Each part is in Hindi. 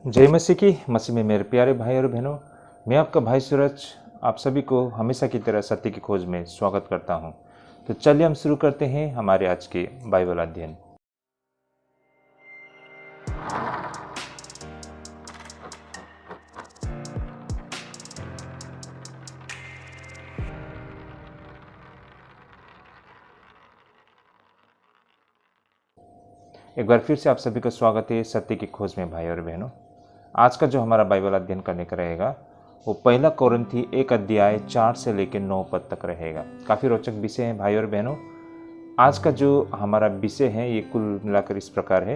जय मसीह की। मसीह में मेरे प्यारे भाई और बहनों, मैं आपका भाई सूरज आप सभी को हमेशा की तरह सत्य की खोज में स्वागत करता हूं। तो चलिए हम शुरू करते हैं हमारे आज के बाइबल अध्ययन। एक बार फिर से आप सभी का स्वागत है सत्य की खोज में भाई और बहनों। आज का जो हमारा बाइबल अध्ययन करने का रहेगा वो पहला कोरिन्थी 1 अध्याय 4 से लेकर 9 पद तक रहेगा। काफ़ी रोचक विषय है भाई और बहनों। आज का जो हमारा विषय है ये कुल मिलाकर इस प्रकार है: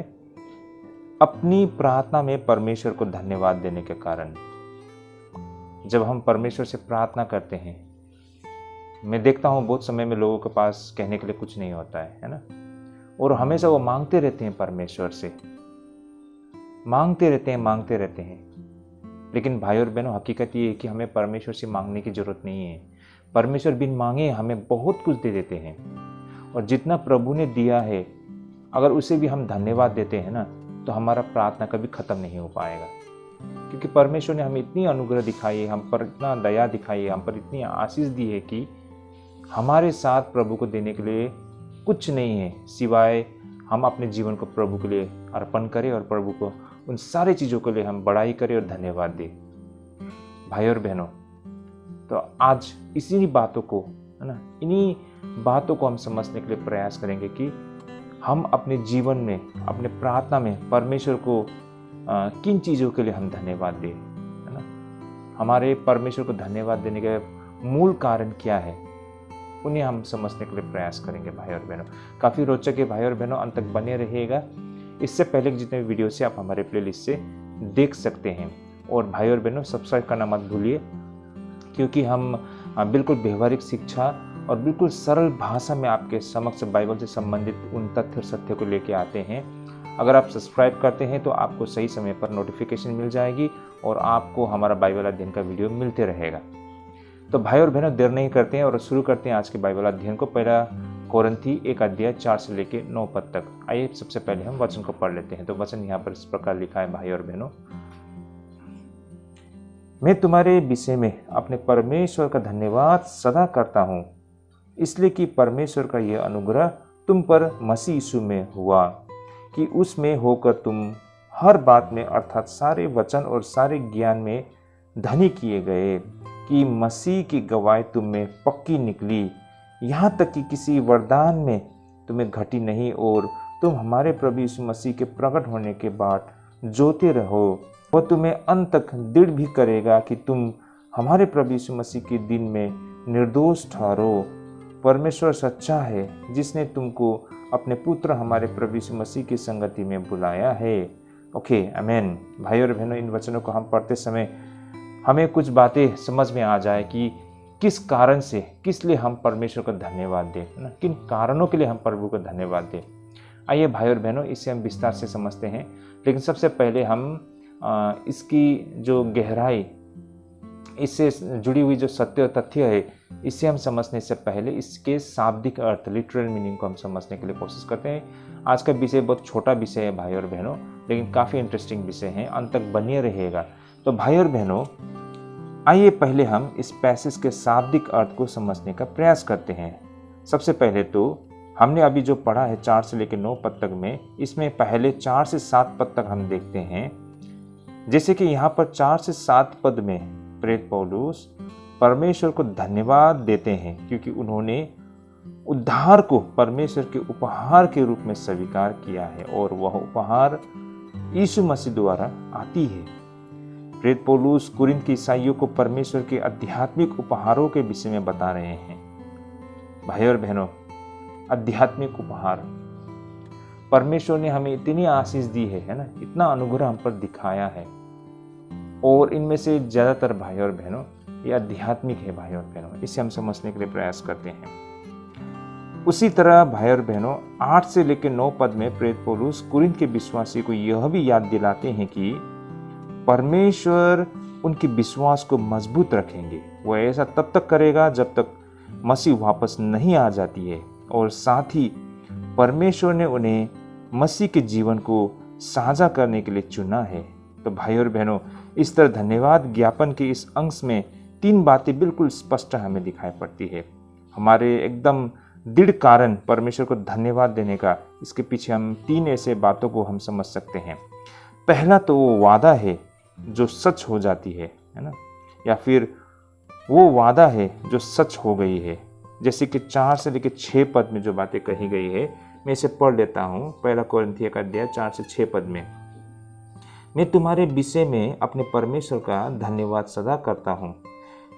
अपनी प्रार्थना में परमेश्वर को धन्यवाद देने के कारण। जब हम परमेश्वर से प्रार्थना करते हैं, मैं देखता हूँ बहुत समय में लोगों के पास कहने के लिए कुछ नहीं होता है ना, और हमेशा वो मांगते रहते हैं परमेश्वर से, मांगते रहते हैं। लेकिन भाई और बहनों, हकीकत ये है कि हमें परमेश्वर से मांगने की जरूरत नहीं है। परमेश्वर बिन मांगे हमें बहुत कुछ दे देते हैं, और जितना प्रभु ने दिया है अगर उसे भी हम धन्यवाद देते हैं ना, तो हमारा प्रार्थना कभी खत्म नहीं हो पाएगा। क्योंकि परमेश्वर ने हमें इतनी अनुग्रह दिखाई है, हम पर इतना दया दिखाई है, हम पर इतनी आशीष दी है कि हमारे साथ प्रभु को देने के लिए कुछ नहीं है सिवाय हम अपने जीवन को प्रभु के लिए अर्पण करें और प्रभु को उन सारी चीज़ों के लिए हम बड़ाई करें और धन्यवाद दें। भाई और बहनों, तो आज इसी बातों को है ना, इन्हीं बातों को हम समझने के लिए प्रयास करेंगे कि हम अपने जीवन में, अपने प्रार्थना में परमेश्वर को किन चीज़ों के लिए हम धन्यवाद दें, है ना। हमारे परमेश्वर को धन्यवाद देने का मूल कारण क्या है, उन्हें हम समझने के लिए प्रयास करेंगे भाई और बहनों। काफ़ी रोचक है भाई और बहनों, अंत तक बने रहिएगा। इससे पहले जितने भी वीडियो से आप हमारे प्लेलिस्ट से देख सकते हैं। और भाई और बहनों, सब्सक्राइब करना मत भूलिए, क्योंकि हम बिल्कुल व्यवहारिक शिक्षा और बिल्कुल सरल भाषा में आपके समक्ष बाइबल से संबंधित उन तथ्य और सत्य को लेके आते हैं। अगर आप सब्सक्राइब करते हैं तो आपको सही समय पर नोटिफिकेशन मिल जाएगी और आपको हमारा बाइबल अध्ययन का वीडियो मिलते रहेगा। तो भाई और बहनों, देर नहीं करते हैं और शुरू करते हैं आज के बाइबल अध्ययन को। पहला कोरिन्थी 1 अध्याय 4 से लेकर 9 पद तक। आइए सबसे पहले हम वचन को पढ़ लेते हैं। तो वचन यहाँ पर इस प्रकार लिखा है भाई और बहनों: मैं तुम्हारे विषय में अपने परमेश्वर का धन्यवाद सदा करता हूँ, इसलिए कि परमेश्वर का यह अनुग्रह तुम पर मसीह यीशु में हुआ कि उसमें होकर तुम हर बात में अर्थात सारे वचन और सारे ज्ञान में धनी किए गए, कि मसीह की गवाही तुम में पक्की निकली, यहाँ तक कि किसी वरदान में तुम्हें घटी नहीं, और तुम हमारे प्रभु यीशु मसीह के प्रकट होने के बाद जोते रहो। वह तुम्हें अंत तक दृढ़ भी करेगा कि तुम हमारे प्रभु यीशु मसीह के दिन में निर्दोष ठहरो। परमेश्वर सच्चा है, जिसने तुमको अपने पुत्र हमारे प्रभु यीशु मसीह की संगति में बुलाया है। ओके, आमीन। भाई और बहनों, इन वचनों को हम पढ़ते समय हमें कुछ बातें समझ में आ जाए कि किस कारण से, किस लिए हम परमेश्वर को धन्यवाद दें, ना, किन कारणों के लिए हम प्रभु को धन्यवाद दें। आइए भाई और बहनों, इसे हम विस्तार से समझते हैं। लेकिन सबसे पहले हम इसकी जो गहराई, इससे जुड़ी हुई जो सत्य और तथ्य है, इसे हम समझने से पहले इसके शाब्दिक अर्थ, लिटरल मीनिंग को हम समझने के लिए कोशिश करते हैं। आज का विषय बहुत छोटा विषय है भाई और बहनों, लेकिन काफ़ी इंटरेस्टिंग विषय है, अंत तक बने रहेगा। तो भाई और बहनों, आइए पहले हम इस पैसेज के शाब्दिक अर्थ को समझने का प्रयास करते हैं। सबसे पहले तो हमने अभी जो पढ़ा है 4 से लेकर 9 पद तक में, इसमें पहले 4 से 7 पद तक हम देखते हैं। जैसे कि यहाँ पर 4 से 7 पद में प्रेरित पौलुस परमेश्वर को धन्यवाद देते हैं, क्योंकि उन्होंने उद्धार को परमेश्वर के उपहार के रूप में स्वीकार किया है, और वह उपहार यीशु मसीह द्वारा आती है। प्रेरित पौलुस कुरिन्थ के ईसाइयों को परमेश्वर के आध्यात्मिक उपहारों के विषय में बता रहे हैं। भाई और बहनों, आध्यात्मिक उपहार, परमेश्वर ने हमें इतनी आशीष दी है ना, इतना अनुग्रह हम पर दिखाया है, और इनमें से ज्यादातर भाई और बहनों ये आध्यात्मिक है। भाई और बहनों, इसे हम समझने के लिए प्रयास करते हैं। उसी तरह भाई और बहनों, 8 से लेकर 9 पद में प्रेरित पौलुस कुरिन्थ के विश्वासी को यह भी याद दिलाते हैं कि परमेश्वर उनके विश्वास को मजबूत रखेंगे। वह ऐसा तब तक करेगा जब तक मसीह वापस नहीं आ जाती है, और साथ ही परमेश्वर ने उन्हें मसीह के जीवन को साझा करने के लिए चुना है। तो भाइयों और बहनों, इस तरह धन्यवाद ज्ञापन के इस अंश में 3 बातें बिल्कुल स्पष्ट हमें दिखाई पड़ती है। हमारे एकदम दृढ़ कारण परमेश्वर को धन्यवाद देने का, इसके पीछे हम 3 ऐसे बातों को हम समझ सकते हैं। पहला तो वो वादा है जो सच हो जाती है ना, या फिर वो वादा है जो सच हो गई है। जैसे कि 4 से लेकर 6 पद में जो बातें कही गई है, मैं इसे पढ़ लेता हूँ। 1 कोरिन्थियों का अध्याय 4 से 6 पद में, मैं तुम्हारे विषय में अपने परमेश्वर का धन्यवाद सदा करता हूँ,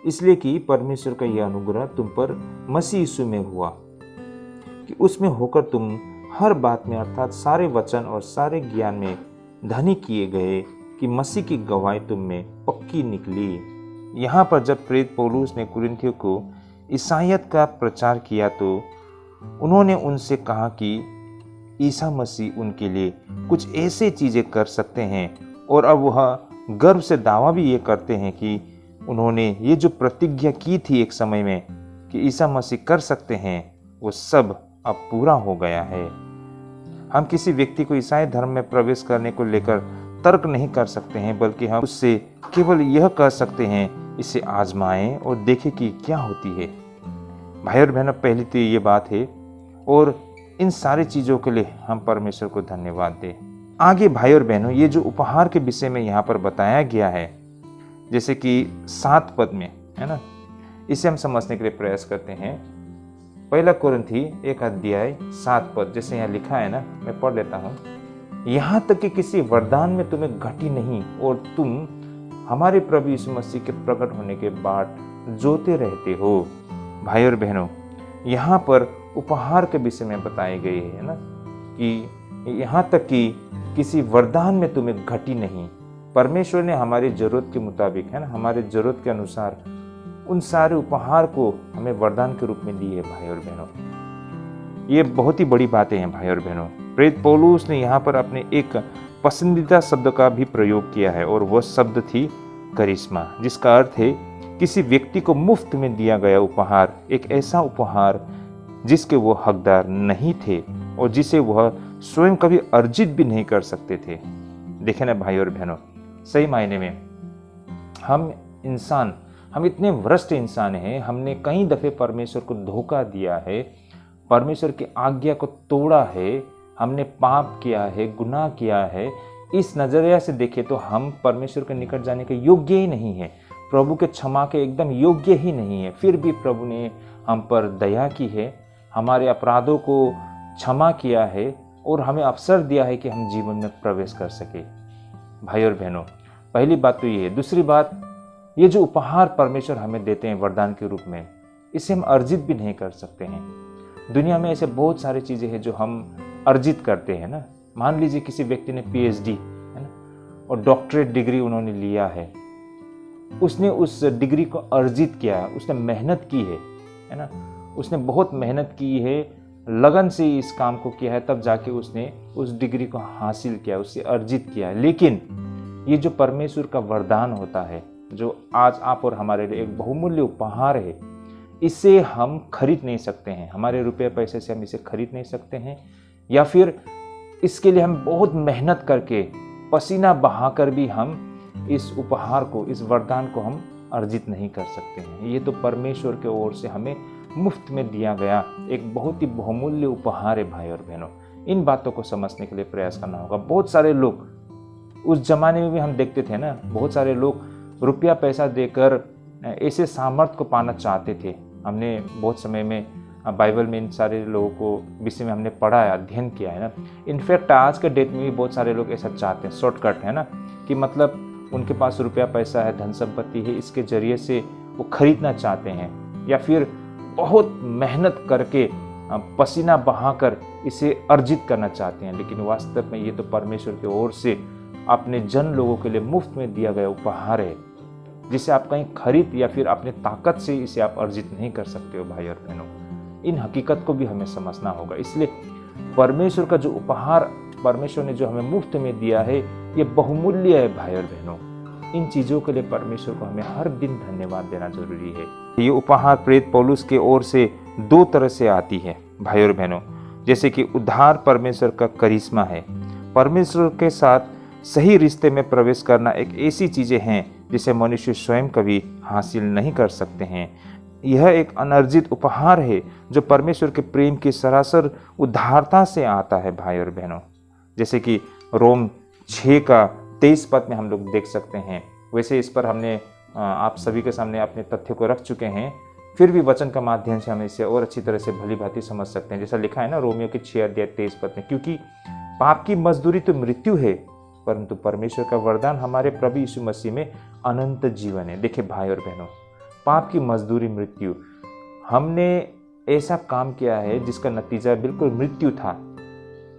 इसलिए कि परमेश्वर का यह अनुग्रह तुम पर मसीह यीशु में हुआ कि उसमें होकर तुम हर बात में अर्थात सारे वचन और सारे ज्ञान में धनी किए गए, कि मसीह की गवाही तुम में पक्की निकली। यहाँ पर जब प्रेरित पौलुस ने कुरिन्थियों को ईसाइयत का प्रचार किया तो उन्होंने उनसे कहा कि ईसा मसीह उनके लिए कुछ ऐसे चीज़ें कर सकते हैं, और अब वह गर्व से दावा भी ये करते हैं कि उन्होंने ये जो प्रतिज्ञा की थी एक समय में कि ईसा मसीह कर सकते हैं, वो सब अब पूरा हो गया है। हम किसी व्यक्ति को ईसाई धर्म में प्रवेश करने को लेकर तर्क नहीं कर सकते हैं, बल्कि हम उससे केवल यह कह सकते हैं, इसे आजमाएं और देखें कि क्या होती है। भाई और बहनों, पहली तो ये बात है, और इन सारी चीज़ों के लिए हम परमेश्वर को धन्यवाद दें। आगे भाई और बहनों, ये जो उपहार के विषय में यहाँ पर बताया गया है, जैसे कि 7 पद में है ना, इसे हम समझने के लिए प्रयास करते हैं। 1 कोरिन्थी 1 अध्याय 7 पद, जैसे यहाँ लिखा है ना, मैं पढ़ लेता हूँ। यहाँ तक कि किसी वरदान में तुम्हें घटी नहीं, और तुम हमारे प्रभु यीशु मसीह के प्रकट होने के बाद जोते रहते हो। भाई और बहनों, यहाँ पर उपहार के विषय में बताए गए है ना, कि यहाँ तक कि किसी वरदान में तुम्हें घटी नहीं। परमेश्वर ने हमारी जरूरत के मुताबिक है ना, हमारे जरूरत के अनुसार उन सारे उपहार को हमें वरदान के रूप में दी है। भाई और बहनों, ये बहुत ही बड़ी बातें हैं। भाई और बहनों, प्रेरित पौलुस ने यहाँ पर अपने एक पसंदीदा शब्द का भी प्रयोग किया है, और वह शब्द थी करिश्मा, जिसका अर्थ है किसी व्यक्ति को मुफ्त में दिया गया उपहार, एक ऐसा उपहार जिसके वो हकदार नहीं थे और जिसे वह स्वयं कभी अर्जित भी नहीं कर सकते थे। देखें ना भाई और बहनों, सही मायने में हम इतने भ्रष्ट इंसान हैं, हमने कई दफे परमेश्वर को धोखा दिया है, परमेश्वर की आज्ञा को तोड़ा है, हमने पाप किया है, गुनाह किया है। इस नजरिया से देखें तो हम परमेश्वर के निकट जाने के योग्य ही नहीं है, प्रभु के क्षमा के एकदम योग्य ही नहीं है। फिर भी प्रभु ने हम पर दया की है, हमारे अपराधों को क्षमा किया है और हमें अवसर दिया है कि हम जीवन में प्रवेश कर सके। भाई और बहनों, पहली बात तो ये है। दूसरी बात, ये जो उपहार परमेश्वर हमें देते हैं वरदान के रूप में, इसे हम अर्जित भी नहीं कर सकते हैं। दुनिया में ऐसे बहुत सारी चीज़ें हैं जो हम अर्जित करते हैं ना। मान लीजिए किसी व्यक्ति ने PhD है ना, और डॉक्टरेट डिग्री उन्होंने लिया है, उसने उस डिग्री को अर्जित किया है, उसने मेहनत की है ना, उसने बहुत मेहनत की है, लगन से इस काम को किया है, तब जाके उसने उस डिग्री को हासिल किया, उससे अर्जित किया है। लेकिन ये जो परमेश्वर का वरदान होता है, जो आज आप और हमारे लिए एक बहुमूल्य उपहार है, इसे हम खरीद नहीं सकते हैं, हमारे रुपये पैसे से हम इसे खरीद नहीं सकते हैं, या फिर इसके लिए हम बहुत मेहनत करके पसीना बहाकर भी हम इस उपहार को, इस वरदान को हम अर्जित नहीं कर सकते हैं। ये तो परमेश्वर के ओर से हमें मुफ्त में दिया गया एक बहुत ही बहुमूल्य उपहार है। भाई और बहनों, इन बातों को समझने के लिए प्रयास करना होगा। बहुत सारे लोग, उस जमाने में भी हम देखते थे ना, बहुत सारे लोग रुपया पैसा देकर ऐसे सामर्थ्य को पाना चाहते थे। हमने बहुत समय में बाइबल में इन सारे लोगों को विषय में हमने पढ़ा है, अध्ययन किया है ना। इनफैक्ट आज के डेट में भी बहुत सारे लोग ऐसा चाहते हैं, शॉर्टकट है ना, कि मतलब उनके पास रुपया पैसा है, धन संपत्ति है, इसके जरिए से वो खरीदना चाहते हैं, या फिर बहुत मेहनत करके पसीना बहाकर इसे अर्जित करना चाहते हैं। लेकिन वास्तव में ये तो परमेश्वर की ओर से अपने जन लोगों के लिए मुफ्त में दिया गया उपहार है, जिसे आप कहीं खरीद या फिर अपने ताकत से इसे आप अर्जित नहीं कर सकते हो। भाई और बहनों, इन हकीकत को भी हमें समझना होगा। इसलिए परमेश्वर का जो उपहार परमेश्वर ने जो हमें मुफ्त में दिया है, ये बहुमूल्य है। भाई और बहनों, इन चीज़ों के लिए परमेश्वर को हमें हर दिन धन्यवाद देना जरूरी है। ये उपहार प्रेरित पौलुस के ओर से 2 तरह से आती है। भाई और बहनों, जैसे कि उद्धार परमेश्वर का करिश्मा है, परमेश्वर के साथ सही रिश्ते में प्रवेश करना एक ऐसी चीज़ें हैं जिसे मनुष्य स्वयं कभी हासिल नहीं कर सकते हैं। यह एक अनर्जित उपहार है जो परमेश्वर के प्रेम की सरासर उदारता से आता है भाई और बहनों। जैसे कि रोम 6 का 23 पद में हम लोग देख सकते हैं। वैसे इस पर हमने आप सभी के सामने अपने तथ्य को रख चुके हैं, फिर भी वचन का माध्यम से हम इसे और अच्छी तरह से भली भांति समझ सकते हैं। जैसा लिखा है ना रोमियो के 6 अध्याय 23 पद में, क्योंकि पाप की मजदूरी तो मृत्यु है, परंतु परमेश्वर का वरदान हमारे प्रभु यीशु मसीह में अनंत जीवन है। देखिए भाई और बहनों, पाप की मजदूरी मृत्यु, हमने ऐसा काम किया है जिसका नतीजा बिल्कुल मृत्यु था,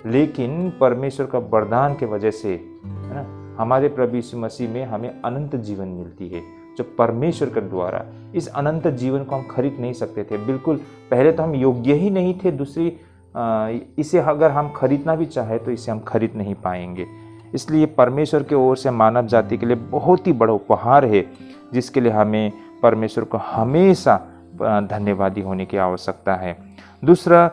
लेकिन परमेश्वर का वरदान के वजह से, है ना, हमारे प्रभु यीशु मसीह में हमें अनंत जीवन मिलती है जो परमेश्वर के द्वारा। इस अनंत जीवन को हम खरीद नहीं सकते थे, बिल्कुल पहले तो हम योग्य ही नहीं थे, दूसरी इसे अगर हम खरीदना भी चाहे तो इसे हम खरीद नहीं पाएंगे। इसलिए परमेश्वर की ओर से मानव जाति के लिए बहुत ही बड़ा उपहार है, जिसके लिए हमें परमेश्वर को हमेशा धन्यवादी होने की आवश्यकता है। दूसरा,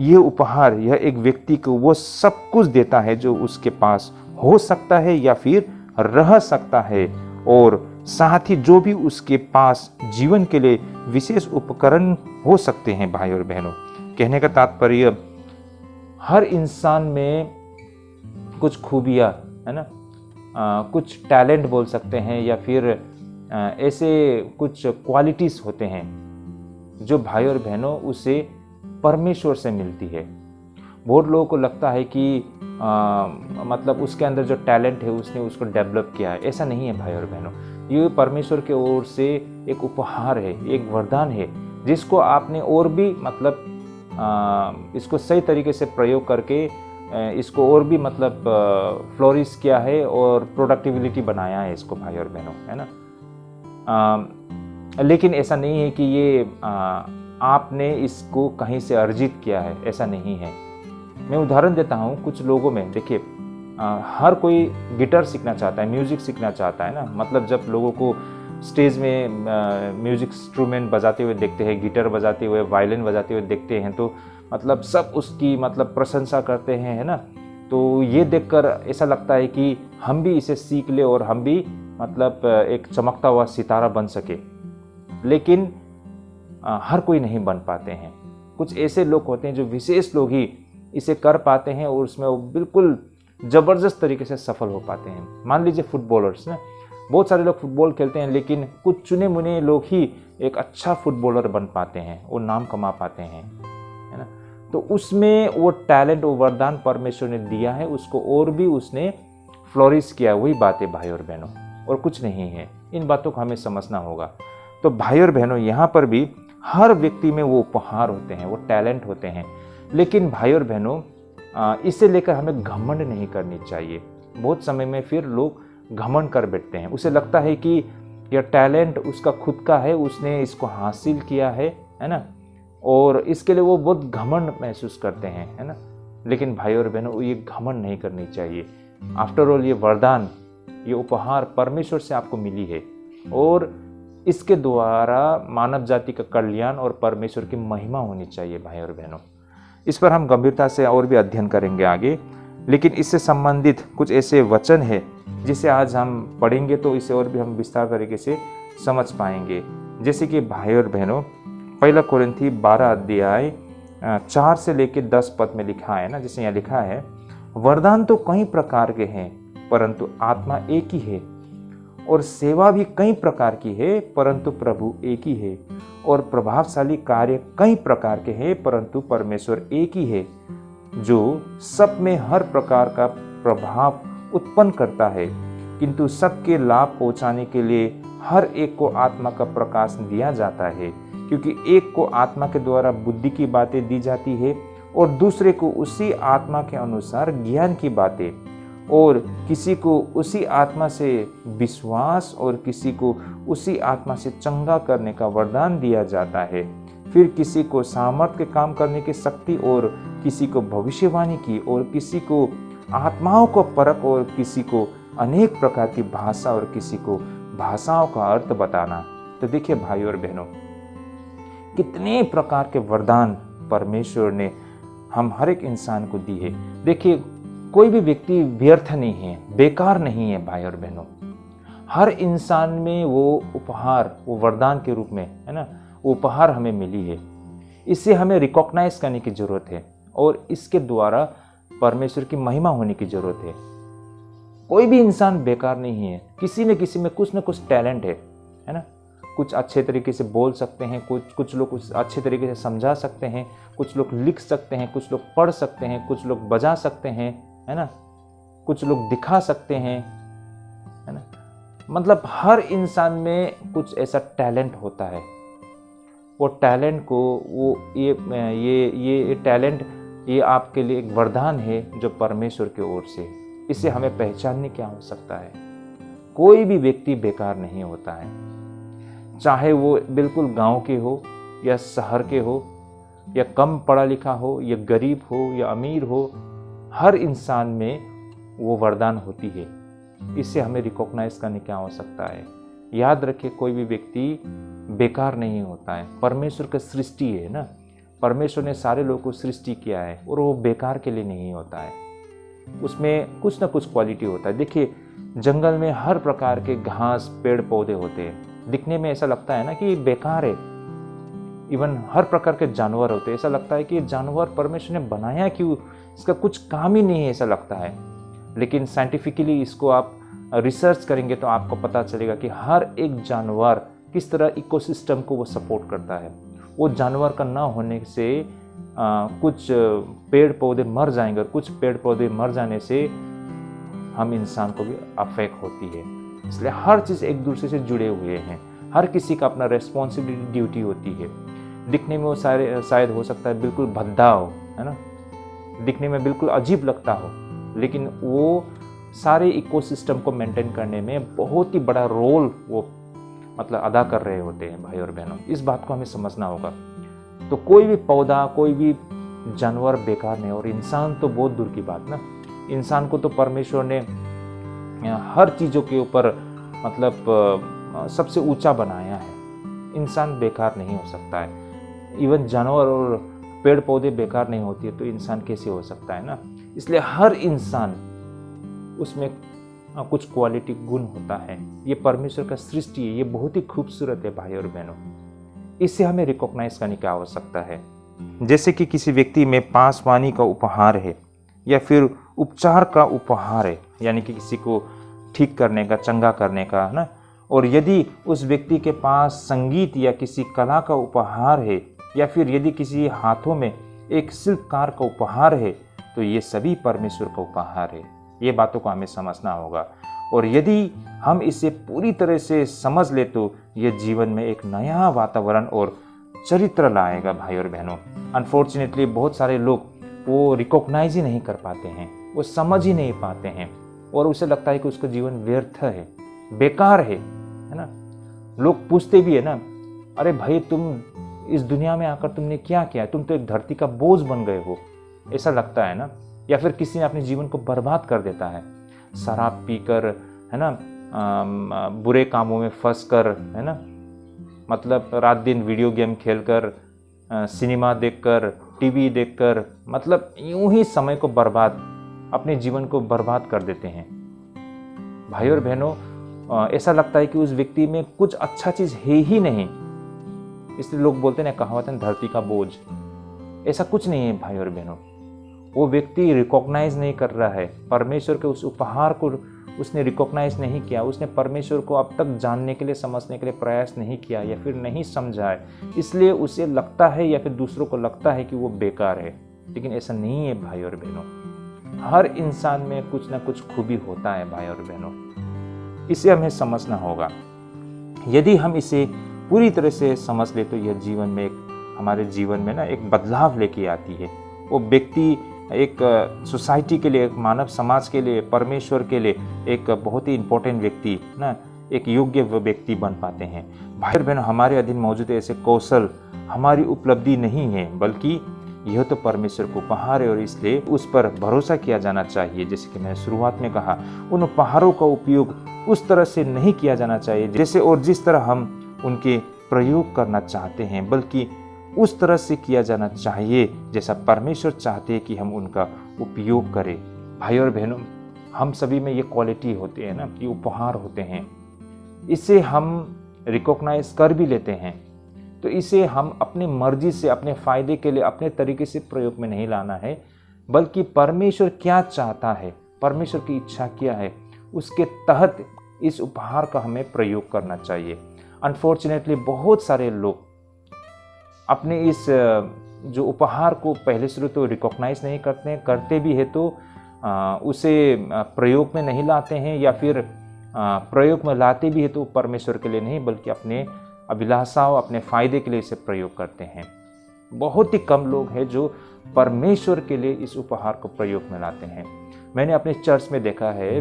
ये उपहार, यह एक व्यक्ति को वो सब कुछ देता है जो उसके पास हो सकता है या फिर रह सकता है, और साथ ही जो भी उसके पास जीवन के लिए विशेष उपकरण हो सकते हैं। भाई और बहनों, कहने का तात्पर्य, हर इंसान में कुछ खूबियाँ, है ना, कुछ टैलेंट बोल सकते हैं, या फिर ऐसे कुछ क्वालिटीज़ होते हैं जो भाई और बहनों उसे परमेश्वर से मिलती है। बहुत लोगों को लगता है कि मतलब उसके अंदर जो टैलेंट है उसने उसको डेवलप किया है। ऐसा नहीं है भाई और बहनों, ये परमेश्वर की ओर से एक उपहार है, एक वरदान है, जिसको आपने और भी मतलब इसको सही तरीके से प्रयोग करके इसको और भी मतलब फ्लोरिश किया है और प्रोडक्टिविटी बनाया है इसको भाई और बहनों, है ना। लेकिन ऐसा नहीं है कि ये आपने इसको कहीं से अर्जित किया है, ऐसा नहीं है। मैं उदाहरण देता हूँ, कुछ लोगों में देखिए, हर कोई गिटार सीखना चाहता है, म्यूजिक सीखना चाहता है ना। मतलब जब लोगों को स्टेज में म्यूजिक इंस्ट्रूमेंट बजाते हुए देखते हैं, गिटार बजाते हुए, वायलिन बजाते हुए देखते हैं, तो मतलब सब उसकी मतलब प्रशंसा करते हैं, है ना। तो ये देखकर ऐसा लगता है कि हम भी इसे सीख ले और हम भी मतलब एक चमकता हुआ सितारा बन सके, लेकिन हर कोई नहीं बन पाते हैं। कुछ ऐसे लोग होते हैं जो विशेष लोग ही इसे कर पाते हैं और उसमें वो बिल्कुल ज़बरदस्त तरीके से सफल हो पाते हैं। मान लीजिए फुटबॉलर्स ना, बहुत सारे लोग फुटबॉल खेलते हैं, लेकिन कुछ चुने मुने लोग ही एक अच्छा फुटबॉलर बन पाते हैं और नाम कमा पाते हैं, है ना। तो उसमें वो टैलेंट, वो वरदान परमेश्वर ने दिया है, उसको और भी उसने फ्लोरिश किया। वही बात है भाई और बहनों, और कुछ नहीं है। इन बातों को हमें समझना होगा। तो भाई और बहनों, यहाँ पर भी हर व्यक्ति में वो उपहार होते हैं, वो टैलेंट होते हैं, लेकिन भाई और बहनों इसे लेकर हमें घमंड नहीं करनी चाहिए। बहुत समय में फिर लोग घमंड कर बैठते हैं, उसे लगता है कि यह टैलेंट उसका खुद का है, उसने इसको हासिल किया है ना, और इसके लिए वो बहुत घमंड महसूस करते हैं, है ना। लेकिन भाई और बहनों, ये घमंड नहीं करनी चाहिए। आफ्टर ऑल ये वरदान, ये उपहार परमेश्वर से आपको मिली है, और इसके द्वारा मानव जाति का कल्याण और परमेश्वर की महिमा होनी चाहिए भाई और बहनों। इस पर हम गंभीरता से और भी अध्ययन करेंगे आगे, लेकिन इससे संबंधित कुछ ऐसे वचन है जिसे आज हम पढ़ेंगे तो इसे और भी हम विस्तार तरीके से समझ पाएंगे। जैसे कि भाई और बहनों, 1 कोरिन्थी 12 अध्याय 4 से लेकर 10 पद में लिखा है ना, जैसे यहाँ लिखा है, वरदान तो कई प्रकार के हैं परंतु आत्मा एक ही है, और सेवा भी कई प्रकार की है परंतु प्रभु एक ही है, और प्रभावशाली कार्य कई प्रकार के हैं परंतु परमेश्वर एक ही है, जो सब में हर प्रकार का प्रभाव उत्पन्न करता है, किंतु सबके लाभ पहुंचाने के लिए हर एक को आत्मा का प्रकाश दिया जाता है, क्योंकि एक को आत्मा के द्वारा बुद्धि की बातें दी जाती है और दूसरे को उसी आत्मा के अनुसार ज्ञान की बातें, और किसी को उसी आत्मा से विश्वास और किसी को उसी आत्मा से चंगा करने का वरदान दिया जाता है, फिर किसी को सामर्थ के काम करने की शक्ति, और किसी को भविष्यवाणी की, और किसी को आत्माओं को परख, और किसी को अनेक प्रकार की भाषा, और किसी को भाषाओं का अर्थ बताना। तो देखिए भाई और बहनों, कितने प्रकार के वरदान परमेश्वर ने हम हर एक इंसान को दी है। देखिए, कोई भी व्यक्ति व्यर्थ नहीं है, बेकार नहीं है भाई और बहनों। हर इंसान में वो उपहार, वो वरदान के रूप में, है ना, वो उपहार हमें मिली है। इसे हमें रिकॉग्नाइज करने की जरूरत है और इसके द्वारा परमेश्वर की महिमा होने की जरूरत है। कोई भी इंसान बेकार नहीं है, किसी न किसी में कुछ न कुछ टैलेंट है ना। कुछ अच्छे तरीके से बोल सकते हैं, कुछ लोग कुछ अच्छे तरीके से समझा सकते हैं, कुछ लोग लिख सकते हैं, कुछ लोग पढ़ सकते हैं, कुछ लोग बजा सकते हैं, है ना, कुछ लोग दिखा सकते हैं, है ना। मतलब हर इंसान में कुछ ऐसा टैलेंट होता है। वो टैलेंट को वो ये टैलेंट, ये आपके लिए एक वरदान है जो परमेश्वर की ओर से। इसे हमें पहचानने की आवश्यकता है। कोई भी व्यक्ति बेकार नहीं होता है, चाहे वो बिल्कुल गांव के हो या शहर के हो, या कम पढ़ा लिखा हो या गरीब हो या अमीर हो। हर इंसान में वो वरदान होती है। इसे हमें रिकॉग्नाइज करने की आवश्यकता है। याद रखिए, कोई भी व्यक्ति बेकार नहीं होता है। परमेश्वर का सृष्टि है ना, परमेश्वर ने सारे लोगों को सृष्टि किया है और वो बेकार के लिए नहीं होता है। उसमें कुछ ना कुछ क्वालिटी होता है। देखिए, जंगल में हर प्रकार के घास, पेड़ पौधे होते हैं। दिखने में ऐसा लगता है ना कि बेकार है। इवन हर प्रकार के जानवर होते हैं, ऐसा लगता है कि ये जानवर परमेश्वर ने बनाया क्यों, इसका कुछ काम ही नहीं है, ऐसा लगता है। लेकिन साइंटिफिकली इसको आप रिसर्च करेंगे तो आपको पता चलेगा कि हर एक जानवर किस तरह इकोसिस्टम को वो सपोर्ट करता है। वो जानवर का ना होने से कुछ पेड़ पौधे मर जाएंगे और कुछ पेड़ पौधे मर जाने से हम इंसान को भी अफेक्ट होती है। इसलिए हर चीज़ एक दूसरे से जुड़े हुए हैं। हर किसी का अपना रेस्पॉन्सिबिलिटी, ड्यूटी होती है। दिखने में वो शायद हो सकता है बिल्कुल भद्दा हो, है ना, दिखने में बिल्कुल अजीब लगता हो, लेकिन वो सारे इकोसिस्टम को मेंटेन करने में बहुत ही बड़ा रोल वो मतलब अदा कर रहे होते हैं भाई और बहनों। इस बात को हमें समझना होगा। तो कोई भी पौधा, कोई भी जानवर बेकार नहीं, और इंसान तो बहुत दूर की बात ना। इंसान को तो परमेश्वर ने हर चीज़ों के ऊपर मतलब सबसे ऊंचा बनाया है। इंसान बेकार नहीं हो सकता है। इवन जानवर और पेड़ पौधे बेकार नहीं होती है तो इंसान कैसे हो सकता है ना। इसलिए हर इंसान, उसमें कुछ क्वालिटी, गुण होता है। ये परमेश्वर का सृष्टि है, ये बहुत ही खूबसूरत है भाई और बहनों। इसे हमें रिकॉग्नाइज करने की आवश्यकता है। जैसे कि किसी व्यक्ति में पासवानी का उपहार है या फिर उपचार का उपहार है, यानी कि किसी को ठीक करने का, चंगा करने का, है ना। और यदि उस व्यक्ति के पास संगीत या किसी कला का उपहार है, या फिर यदि किसी हाथों में एक शिल्पकार का उपहार है, तो ये सभी परमेश्वर का उपहार है। ये बातों को हमें समझना होगा। और यदि हम इसे पूरी तरह से समझ ले तो ये जीवन में एक नया वातावरण और चरित्र लाएगा भाई और बहनों। अनफॉर्चुनेटली बहुत सारे लोग वो रिकॉग्नाइज ही नहीं कर पाते हैं, वो समझ ही नहीं पाते हैं, और उसे लगता है कि उसका जीवन व्यर्थ है, बेकार है ना। लोग पूछते भी है ना, अरे भाई तुम इस दुनिया में आकर तुमने क्या किया, तुम तो एक धरती का बोझ बन गए हो, ऐसा लगता है ना। या फिर किसी ने अपने जीवन को बर्बाद कर देता है, शराब पीकर, है ना, बुरे कामों में फंस कर, है ना, मतलब रात दिन वीडियो गेम खेलकर, सिनेमा देखकर, टीवी देखकर, मतलब यूं ही समय को बर्बाद, अपने जीवन को बर्बाद कर देते हैं भाई और बहनों। ऐसा लगता है कि उस व्यक्ति में कुछ अच्छा चीज है ही नहीं, इसलिए लोग बोलते हैं, कहावत है, धरती का बोझ। ऐसा कुछ नहीं है भाई और बहनों। वो व्यक्ति रिकॉग्नाइज नहीं कर रहा है परमेश्वर के उस उपहार को, उसने रिकॉग्नाइज नहीं किया। उसने परमेश्वर को अब तक जानने के लिए, समझने के लिए प्रयास नहीं किया, या फिर नहीं समझा है, इसलिए उसे लगता है या फिर दूसरों को लगता है कि वो बेकार है। लेकिन ऐसा नहीं है भाई और बहनों। हर इंसान में कुछ ना कुछ खूबी होता है भाई और बहनों। इसे हमें समझना होगा। यदि हम इसे पूरी तरह से समझ ले तो यह जीवन में हमारे जीवन में ना एक बदलाव लेके आती है। वो व्यक्ति एक सोसाइटी के लिए, एक मानव समाज के लिए, परमेश्वर के लिए एक बहुत ही इम्पोर्टेंट व्यक्ति ना, एक योग्य व्यक्ति बन पाते हैं। भाई और बहनों, हमारे अधीन मौजूद ऐसे कौशल हमारी उपलब्धि नहीं है, बल्कि यह तो परमेश्वर को उपहार है, और इसलिए उस पर भरोसा किया जाना चाहिए। जैसे कि मैंने शुरुआत में कहा, उन उपहारों का उपयोग उस तरह से नहीं किया जाना चाहिए जैसे और जिस तरह हम उनके प्रयोग करना चाहते हैं, बल्कि उस तरह से किया जाना चाहिए जैसा परमेश्वर चाहते हैं कि हम उनका उपयोग करें। भाई और बहनों, हम सभी में ये क्वालिटी होती है ना, ये उपहार होते हैं, इसे हम रिकॉग्नाइज कर भी लेते हैं, तो इसे हम अपनी मर्जी से, अपने फ़ायदे के लिए, अपने तरीके से प्रयोग में नहीं लाना है, बल्कि परमेश्वर क्या चाहता है, परमेश्वर की इच्छा क्या है, उसके तहत इस उपहार का हमें प्रयोग करना चाहिए। अनफॉर्चुनेटली बहुत सारे लोग अपने इस जो उपहार को पहले शुरू तो रिकॉग्नाइज नहीं करते हैं, करते भी है तो उसे प्रयोग में नहीं लाते हैं, या फिर प्रयोग में लाते भी है तो परमेश्वर के लिए नहीं बल्कि अपने अभिलाषाओं, अपने फ़ायदे के लिए इसे प्रयोग करते हैं। बहुत ही कम लोग हैं जो परमेश्वर के लिए इस उपहार को प्रयोग में लाते हैं। मैंने अपने चर्च में देखा है,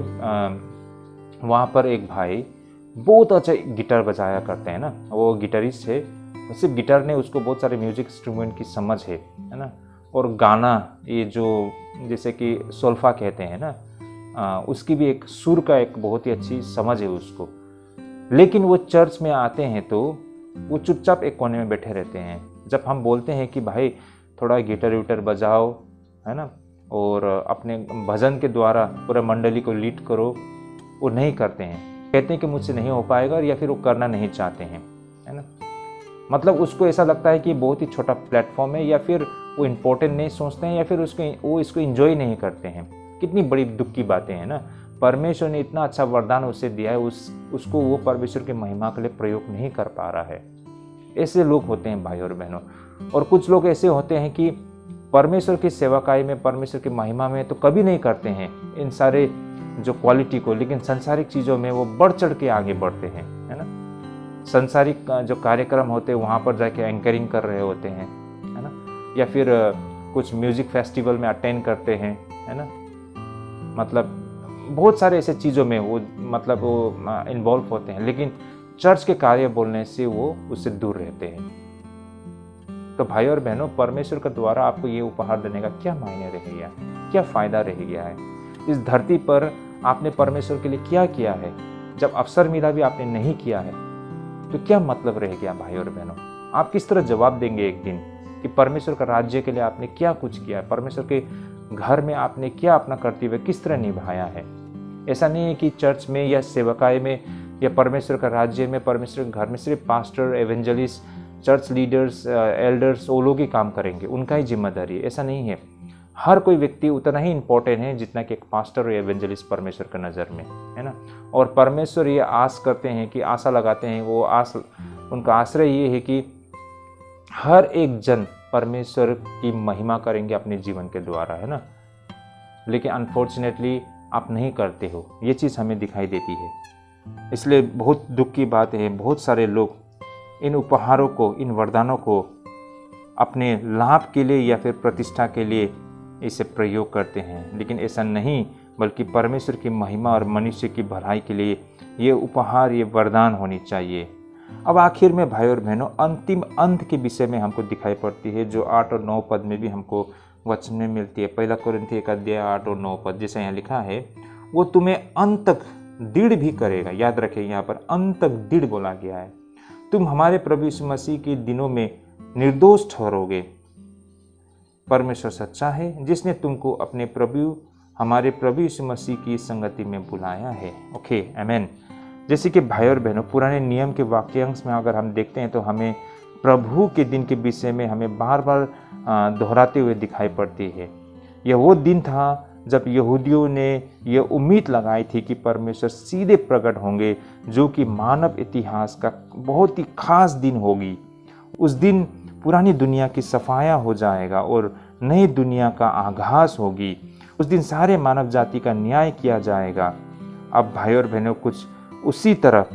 वहाँ पर एक भाई बहुत अच्छा गिटार बजाया करते हैं ना, वो गिटारिस्ट है, सिर्फ गिटार ने, उसको बहुत सारे म्यूजिक इंस्ट्रूमेंट की समझ है ना, और गाना, ये जो जैसे कि सोल्फा कहते हैं ना, उसकी भी एक सुर का एक बहुत ही अच्छी समझ है उसको। लेकिन वो चर्च में आते हैं तो वो चुपचाप एक कोने में बैठे रहते हैं। जब हम बोलते हैं कि भाई थोड़ा गिटार विटार बजाओ, है ना, और अपने भजन के द्वारा पूरा मंडली को लीड करो, वो नहीं करते हैं, कहते हैं कि मुझसे नहीं हो पाएगा, या फिर वो करना नहीं चाहते हैं, है ना। मतलब उसको ऐसा लगता है कि बहुत ही छोटा प्लेटफॉर्म है, या फिर वो इम्पोर्टेंट नहीं सोचते हैं, या फिर वो इसको एंजॉय नहीं करते हैं। कितनी बड़ी दुख की बातें हैं ना। परमेश्वर ने इतना अच्छा वरदान उसे दिया है, उसको वो परमेश्वर की महिमा के लिए प्रयोग नहीं कर पा रहा है। ऐसे लोग होते हैं भाई और बहनों। और कुछ लोग ऐसे होते हैं कि परमेश्वर की सेवाकाई में, परमेश्वर की महिमा में तो कभी नहीं करते हैं इन सारे जो क्वालिटी को, लेकिन सांसारिक चीज़ों में वो बढ़ चढ़ के आगे बढ़ते हैं, है ना। सांसारिक जो कार्यक्रम होते हैं वहाँ पर जाके एंकरिंग कर रहे होते हैं, है ना, या फिर कुछ म्यूजिक फेस्टिवल में अटेंड करते हैं, है ना। मतलब बहुत सारे ऐसे चीज़ों में वो इन्वॉल्व होते हैं, लेकिन चर्च के कार्य बोलने से वो उससे दूर रहते हैं। तो भाई और बहनों, परमेश्वर के द्वारा आपको ये उपहार देने का क्या मायने रह गया, क्या फ़ायदा रह गया है? इस धरती पर आपने परमेश्वर के लिए क्या किया है? जब अवसर मिला भी आपने नहीं किया है, तो क्या मतलब रह गया भाई और बहनों? आप किस तरह जवाब देंगे एक दिन कि परमेश्वर का राज्य के लिए आपने क्या कुछ किया है, परमेश्वर के घर में आपने क्या अपना कर्तव्य किस तरह निभाया है? ऐसा नहीं है कि चर्च में या सेवकाई में या परमेश्वर का राज्य में, परमेश्वर के घर में सिर्फ pastor, evangelist, church leaders, elders वो लोग ही काम करेंगे, उनका ही जिम्मेदारी है। ऐसा नहीं है। हर कोई व्यक्ति उतना ही इम्पोर्टेंट है जितना कि एक पास्टर और एवेंजलिस्ट परमेश्वर की नज़र में, है ना। और परमेश्वर ये आस करते हैं, कि आशा लगाते हैं, वो आस, उनका आश्रय ये है कि हर एक जन परमेश्वर की महिमा करेंगे अपने जीवन के द्वारा, है ना। लेकिन अनफॉर्चुनेटली आप नहीं करते हो, ये चीज़ हमें दिखाई देती है। इसलिए बहुत दुख की बात है, बहुत सारे लोग इन उपहारों को, इन वरदानों को अपने लाभ के लिए या फिर प्रतिष्ठा के लिए इसे प्रयोग करते हैं, लेकिन ऐसा नहीं, बल्कि परमेश्वर की महिमा और मनुष्य की भलाई के लिए ये उपहार, ये वरदान होनी चाहिए। अब आखिर में भाई और बहनों, अंतिम अंत के विषय में हमको दिखाई पड़ती है, जो 8 और 9 पद में भी हमको वचन में मिलती है। 1 कुरिन्थी 1 अध्याय 8 और 9 पद, जैसे यहाँ लिखा है, वो तुम्हें अंत तक दृढ़ भी करेगा। याद रखें, यहाँ पर अंत तक दृढ़ बोला गया है। तुम हमारे प्रभु यीशु मसीह के दिनों में निर्दोष ठहरोगे। परमेश्वर सच्चा है, जिसने तुमको अपने हमारे प्रभु यीशु मसीह की संगति में बुलाया है। ओके, आमीन। जैसे कि भाई और बहनों, पुराने नियम के वाक्यांश में अगर हम देखते हैं तो हमें प्रभु के दिन के विषय में हमें बार बार दोहराते हुए दिखाई पड़ती है। यह वो दिन था जब यहूदियों ने यह उम्मीद लगाई थी कि परमेश्वर सीधे प्रकट होंगे, जो कि मानव इतिहास का बहुत ही खास दिन होगी। उस दिन पुरानी दुनिया की सफाया हो जाएगा और नई दुनिया का आगाज होगी। उस दिन सारे मानव जाति का न्याय किया जाएगा। अब भाई और बहनों, कुछ उसी तरह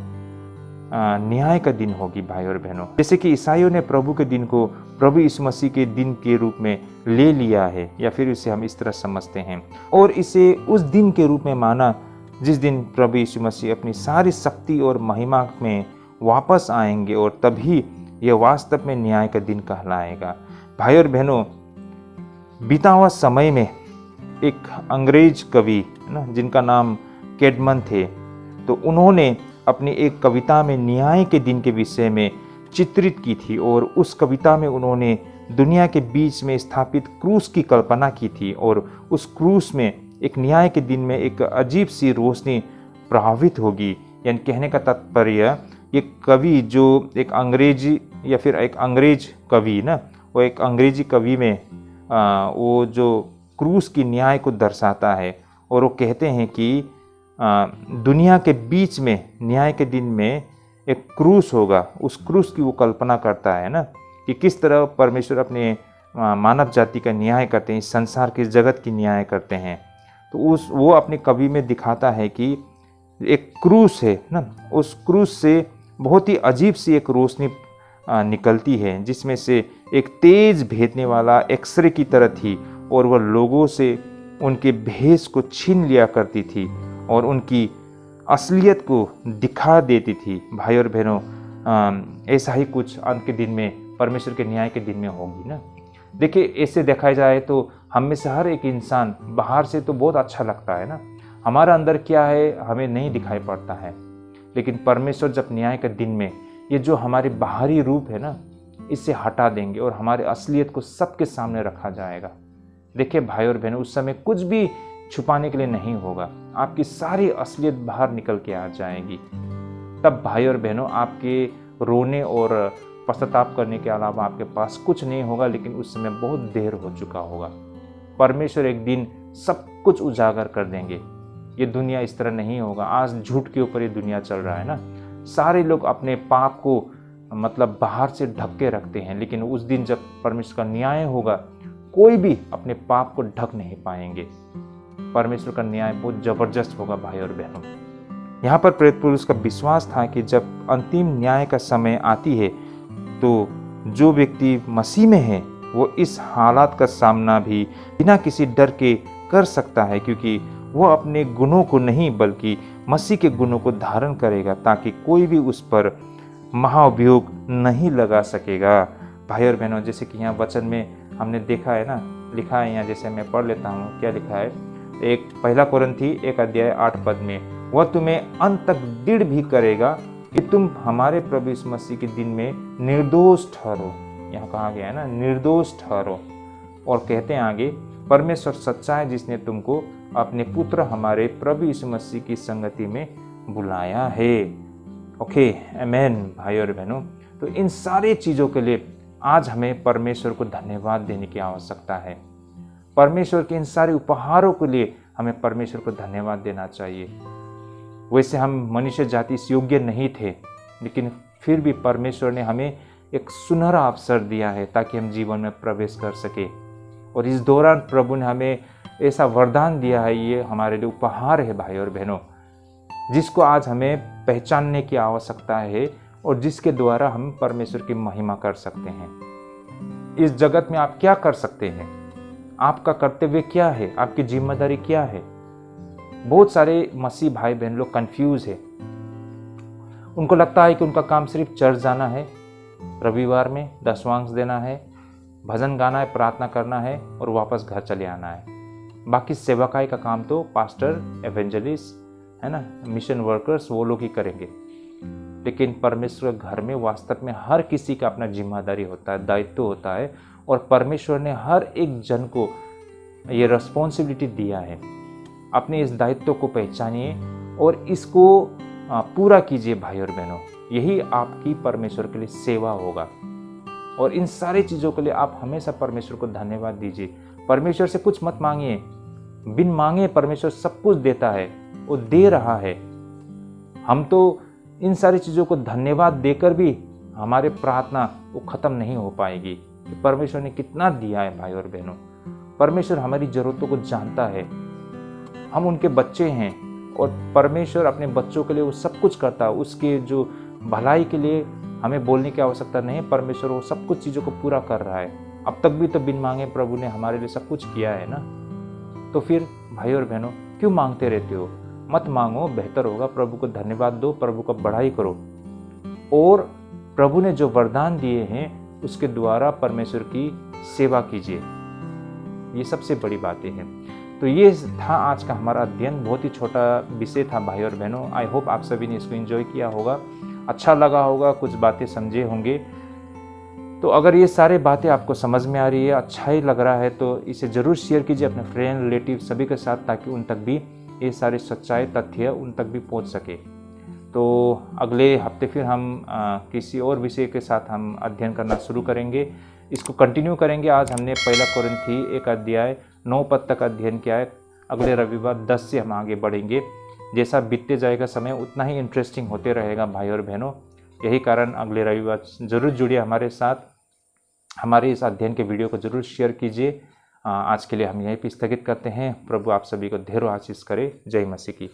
न्याय का दिन होगी भाई और बहनों। जैसे कि ईसाइयों ने प्रभु के दिन को प्रभु यीशु मसीह के दिन के रूप में ले लिया है, या फिर इसे हम इस तरह समझते हैं और इसे उस दिन के रूप में माना जिस दिन प्रभु यीशु मसीह अपनी सारी शक्ति और महिमा में वापस आएंगे, और तभी यह वास्तव में न्याय का दिन कहलाएगा। भाई और बहनों, बीता हुआ समय में एक अंग्रेज कवि ना, जिनका नाम कैडमन थे, तो उन्होंने अपनी एक कविता में न्याय के दिन के विषय में चित्रित की थी, और उस कविता में उन्होंने दुनिया के बीच में स्थापित क्रूस की कल्पना की थी, और उस क्रूस में एक न्याय के दिन में एक अजीब सी रोशनी प्रभावित होगी। यानी कहने का तात्पर्य, ये कवि जो एक अंग्रेजी या फिर एक अंग्रेज कवि ना, वो एक अंग्रेजी कवि में वो जो क्रूस की न्याय को दर्शाता है, और वो कहते हैं कि दुनिया के बीच में न्याय के दिन में एक क्रूस होगा। उस क्रूस की वो कल्पना करता है ना, कि किस तरह परमेश्वर अपने मानव जाति का न्याय करते हैं, इस संसार के जगत की न्याय करते हैं। तो वो अपने कवि में दिखाता है कि एक क्रूस है ना, उस क्रूस से बहुत ही अजीब सी एक रोशनी निकलती है, जिसमें से एक तेज भेदने वाला एक्सरे की तरह थी, और वह लोगों से उनके भेष को छीन लिया करती थी और उनकी असलियत को दिखा देती थी। भाई और बहनों, ऐसा ही कुछ अंत के दिन में, परमेश्वर के न्याय के दिन में होगी ना। देखिए, ऐसे देखा जाए तो हम में से हर एक इंसान बाहर से तो बहुत अच्छा लगता है ना, हमारा अंदर क्या है हमें नहीं दिखाई पड़ता है। लेकिन परमेश्वर जब न्याय के दिन में ये जो हमारी बाहरी रूप है ना, इसे हटा देंगे और हमारे असलियत को सबके सामने रखा जाएगा। देखिए भाई और बहनों, उस समय कुछ भी छुपाने के लिए नहीं होगा, आपकी सारी असलियत बाहर निकल के आ जाएगी। तब भाई और बहनों, आपके रोने और पश्चाताप करने के अलावा आपके पास कुछ नहीं होगा, लेकिन उस समय बहुत देर हो चुका होगा। परमेश्वर एक दिन सब कुछ उजागर कर देंगे। ये दुनिया इस तरह नहीं होगा। आज झूठ के ऊपर ये दुनिया चल रहा है ना, सारे लोग अपने पाप को मतलब बाहर से ढक के रखते हैं, लेकिन उस दिन जब परमेश्वर का न्याय होगा, कोई भी अपने पाप को ढक नहीं पाएंगे। परमेश्वर का न्याय बहुत जबरदस्त होगा भाई और बहनों। यहाँ पर प्रेरित पौलुस का विश्वास था कि जब अंतिम न्याय का समय आती है, तो जो व्यक्ति मसीह में है वो इस हालात का सामना भी बिना किसी डर के कर सकता है, क्योंकि वो अपने गुणों को नहीं बल्कि मसीह के गुणों को धारण करेगा, ताकि कोई भी उस पर महाअभियोग नहीं लगा सकेगा। भाई और बहनों, जैसे कि यहाँ वचन में हमने देखा है ना, लिखा है यहाँ, जैसे मैं पढ़ लेता हूँ, क्या लिखा है। एक 1 कोरिन्थी 1 अध्याय 8 पद में, वह तुम्हें अंत तक दृढ़ भी करेगा कि तुम हमारे प्रभु यीशु मसीह के दिन में निर्दोष ठहरो। यहाँ कहा गया है ना, निर्दोष ठहरो। और कहते हैं आगे, परमेश्वर सच्चा है जिसने तुमको अपने पुत्र हमारे प्रभु यीशु मसीह की संगति में बुलाया है। ओके, आमेन। भाई और बहनों, तो इन सारी चीज़ों के लिए आज हमें परमेश्वर को धन्यवाद देने की आवश्यकता है। परमेश्वर के इन सारे उपहारों के लिए हमें परमेश्वर को धन्यवाद देना चाहिए। वैसे हम मनुष्य जाति इस योग्य नहीं थे, लेकिन फिर भी परमेश्वर ने हमें एक सुनहरा अवसर दिया है ताकि हम जीवन में प्रवेश कर सके। और इस दौरान प्रभु ने हमें ऐसा वरदान दिया है, ये हमारे लिए उपहार है भाई और बहनों, जिसको आज हमें पहचानने की आवश्यकता है और जिसके द्वारा हम परमेश्वर की महिमा कर सकते हैं। इस जगत में आप क्या कर सकते हैं, आपका कर्तव्य क्या है, आपकी जिम्मेदारी क्या है। बहुत सारे मसीह भाई बहन लोग कंफ्यूज है। उनको लगता है कि उनका काम सिर्फ चर्च जाना है, रविवार में दशवांश देना है, भजन गाना है, प्रार्थना करना है और वापस घर चले आना है। बाकी सेवकाई का काम तो पास्टर, एवेंजलिस्ट है ना, मिशन वर्कर्स, वो लोग ही करेंगे। लेकिन परमेश्वर घर में वास्तव में हर किसी का अपना जिम्मेदारी होता है, दायित्व होता है, और परमेश्वर ने हर एक जन को ये रिस्पॉन्सिबिलिटी दिया है। अपने इस दायित्व को पहचानिए और इसको पूरा कीजिए भाई और बहनों। यही आपकी परमेश्वर के लिए सेवा होगा। और इन सारी चीज़ों के लिए आप हमेशा परमेश्वर को धन्यवाद दीजिए। परमेश्वर से कुछ मत मांगिए, बिन मांगे परमेश्वर सब कुछ देता है, वो दे रहा है। हम तो इन सारी चीज़ों को धन्यवाद देकर भी हमारे प्रार्थना वो ख़त्म नहीं हो पाएगी कि परमेश्वर ने कितना दिया है भाई और बहनों। परमेश्वर हमारी ज़रूरतों को जानता है, हम उनके बच्चे हैं और परमेश्वर अपने बच्चों के लिए वो सब कुछ करता है। उसके जो भलाई के लिए हमें बोलने की आवश्यकता नहीं, परमेश्वर वो सब कुछ चीज़ों को पूरा कर रहा है। अब तक भी तो बिन मांगे प्रभु ने हमारे लिए सब कुछ किया है ना। तो फिर भाई और बहनों, क्यों मांगते रहते हो? मत मांगो, बेहतर होगा प्रभु को धन्यवाद दो, प्रभु का बड़ाई करो और प्रभु ने जो वरदान दिए हैं उसके द्वारा परमेश्वर की सेवा कीजिए। ये सबसे बड़ी बातें हैं। तो ये था आज का हमारा अध्ययन। बहुत ही छोटा विषय था भाई और बहनों। आई होप आप सभी ने इसको एंजॉय किया होगा, अच्छा लगा होगा, कुछ बातें समझे होंगे। तो अगर ये सारी बातें आपको समझ में आ रही है, अच्छा ही लग रहा है, तो इसे ज़रूर शेयर कीजिए अपने फ्रेंड, रिलेटिव सभी के साथ, ताकि उन तक भी ये सारे सच्चाई तथ्य उन तक भी पहुंच सके। तो अगले हफ्ते फिर हम किसी और विषय के साथ हम अध्ययन करना शुरू करेंगे, इसको कंटिन्यू करेंगे। आज हमने पहला कोरिन्थी 1 अध्याय 9 पद तक अध्ययन किया है। अगले रविवार 10 से हम आगे बढ़ेंगे। जैसा बीतते जाएगा समय उतना ही इंटरेस्टिंग होते रहेगा भाई और बहनों। यही कारण अगले रविवार ज़रूर जुड़िए हमारे साथ। हमारे इस अध्ययन के वीडियो को ज़रूर शेयर कीजिए। आज के लिए हम यहीं पे स्थगित करते हैं। प्रभु आप सभी को ढेरों आशीष करे। जय मसीह की।